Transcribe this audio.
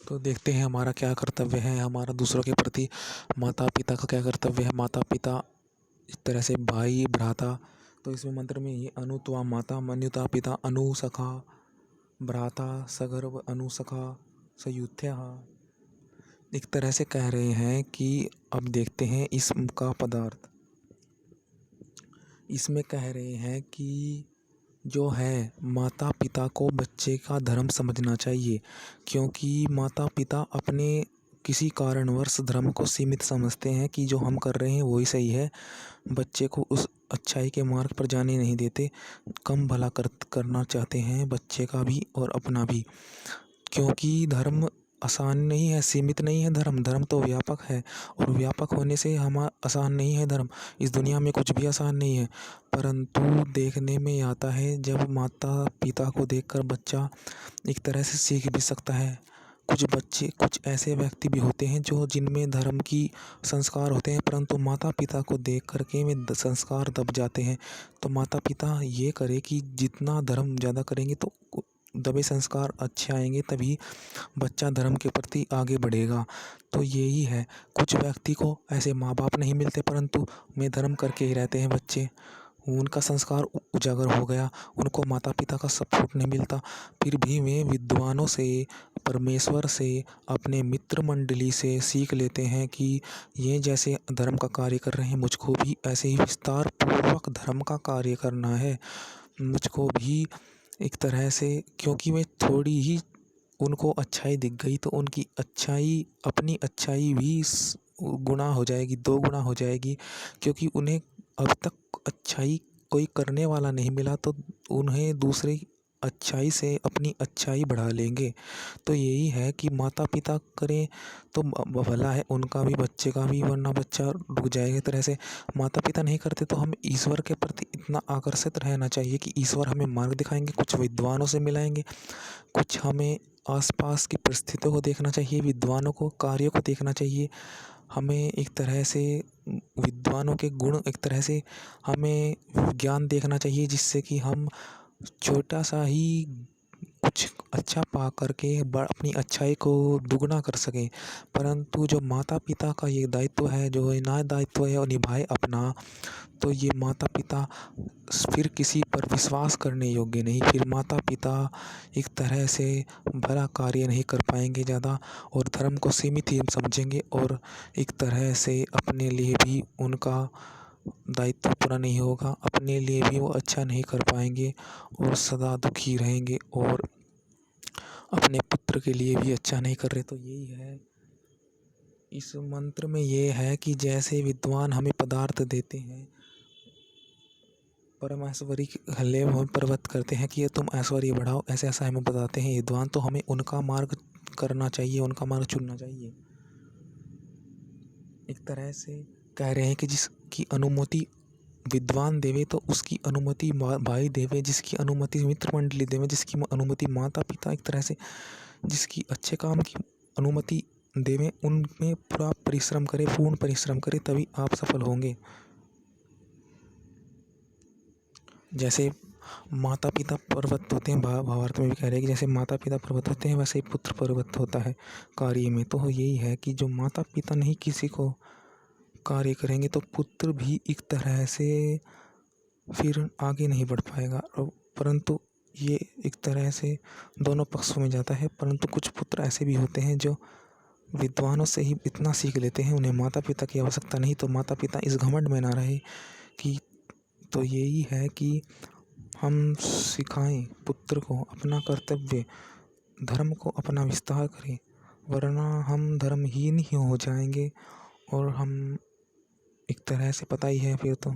तो देखते हैं हमारा क्या कर्तव्य है, हमारा दूसरों के प्रति माता पिता का क्या कर्तव्य है। माता पिता इस तरह से भाई भ्राता, तो इसमें मंत्र में ये अनु त्वा माता मन्युता पिता अनु सखा भ्राता सगर्व अनु सखा सयुथ्या। एक तरह से कह रहे हैं कि अब देखते हैं इसका पदार्थ। इसमें कह रहे हैं कि जो है माता पिता को बच्चे का धर्म समझना चाहिए, क्योंकि माता पिता अपने किसी कारणवश धर्म को सीमित समझते हैं कि जो हम कर रहे हैं वही सही है। बच्चे को उस अच्छाई के मार्ग पर जाने नहीं देते, कम भला करना चाहते हैं बच्चे का भी और अपना भी। क्योंकि धर्म आसान नहीं है, सीमित नहीं है। धर्म धर्म तो व्यापक है, और व्यापक होने से हम आसान नहीं है धर्म। इस दुनिया में कुछ भी आसान नहीं है। परंतु देखने में आता है जब माता पिता को देखकर बच्चा एक तरह से सीख भी सकता है। कुछ बच्चे, कुछ ऐसे व्यक्ति भी होते हैं जो जिनमें धर्म की संस्कार होते हैं, परंतु माता पिता को देख करके में संस्कार दब जाते हैं। तो माता पिता ये करे कि जितना धर्म ज़्यादा करेंगे तो दबे संस्कार अच्छे आएंगे, तभी बच्चा धर्म के प्रति आगे बढ़ेगा। तो यही है, कुछ व्यक्ति को ऐसे माँ बाप नहीं मिलते, परंतु वे धर्म करके ही रहते हैं बच्चे। उनका संस्कार उजागर हो गया, उनको माता पिता का सपोर्ट नहीं मिलता, फिर भी वे विद्वानों से, परमेश्वर से, अपने मित्र मंडली से सीख लेते हैं कि ये जैसे धर्म का कार्य कर रहे हैं, मुझको भी ऐसे ही विस्तार पूर्वक धर्म का कार्य करना है। मुझको भी एक तरह से, क्योंकि वे थोड़ी ही उनको अच्छाई दिख गई तो उनकी अच्छाई, अपनी अच्छाई भी गुना हो जाएगी, दो गुना हो जाएगी। क्योंकि उन्हें अब तक अच्छाई कोई करने वाला नहीं मिला, तो उन्हें दूसरी अच्छाई से अपनी अच्छाई बढ़ा लेंगे। तो यही है कि माता पिता करें तो भला है उनका भी, बच्चे का भी, वरना बच्चा रुक जाएगा। तरह से माता पिता नहीं करते तो हम ईश्वर के प्रति इतना आकर्षित रहना चाहिए कि ईश्वर हमें मार्ग दिखाएंगे, कुछ विद्वानों से मिलाएंगे, कुछ हमें आसपास की परिस्थितियों को देखना चाहिए, विद्वानों को, कार्यों को देखना चाहिए। हमें एक तरह से विद्वानों के गुण, एक तरह से हमें ज्ञान देखना चाहिए, जिससे कि हम छोटा सा ही कुछ अच्छा पा करके अपनी अच्छाई को दुगना कर सकें। परंतु जो माता पिता का ये दायित्व है, जो ना दायित्व है, और निभाए अपना, तो ये माता पिता फिर किसी पर विश्वास करने योग्य नहीं। फिर माता पिता एक तरह से भला कार्य नहीं कर पाएंगे ज़्यादा, और धर्म को सीमित ही समझेंगे, और एक तरह से अपने लिए भी उनका दायित्व पूरा नहीं होगा, अपने लिए भी वो अच्छा नहीं कर पाएंगे, और सदा दुखी रहेंगे, और अपने पुत्र के लिए भी अच्छा नहीं कर रहे। तो यही है इस मंत्र में, ये है कि जैसे विद्वान हमें पदार्थ देते हैं, परम ऐश्वर्य हल्ले में प्रवत करते हैं कि ये तुम ऐश्वर्य बढ़ाओ, ऐसे ऐसा हमें बताते हैं विद्वान, तो हमें उनका मार्ग करना चाहिए, उनका मार्ग चुनना चाहिए। एक तरह से कह रहे हैं कि जिसकी अनुमति विद्वान देवे तो उसकी अनुमति भाई देवे, जिसकी अनुमति मित्र मंडली देवे, जिसकी अनुमति माता पिता, एक तरह से जिसकी अच्छे काम की अनुमति देवे, उनमें पूरा परिश्रम करे, पूर्ण परिश्रम करे, तभी आप सफल होंगे। जैसे माता पिता पर्वत होते हैं, भावार्थ में भी कह रहे हैं कि जैसे माता पिता पर्वत होते हैं, वैसे ही पुत्र पर्वत होता है कार्य में। तो यही है कि जो माता पिता नहीं किसी को कार्य करेंगे, तो पुत्र भी एक तरह से फिर आगे नहीं बढ़ पाएगा। और परंतु ये एक तरह से दोनों पक्षों में जाता है। परंतु कुछ पुत्र ऐसे भी होते हैं जो विद्वानों से ही इतना सीख लेते हैं, उन्हें माता पिता की आवश्यकता नहीं, तो माता पिता इस घमंड में ना रहे कि। तो यही है कि हम सिखाएं पुत्र को अपना कर्तव्य, धर्म को अपना विस्तार करें, वरना हम धर्महीन ही हो जाएंगे, और हम एक तरह से पता ही है फिर तो।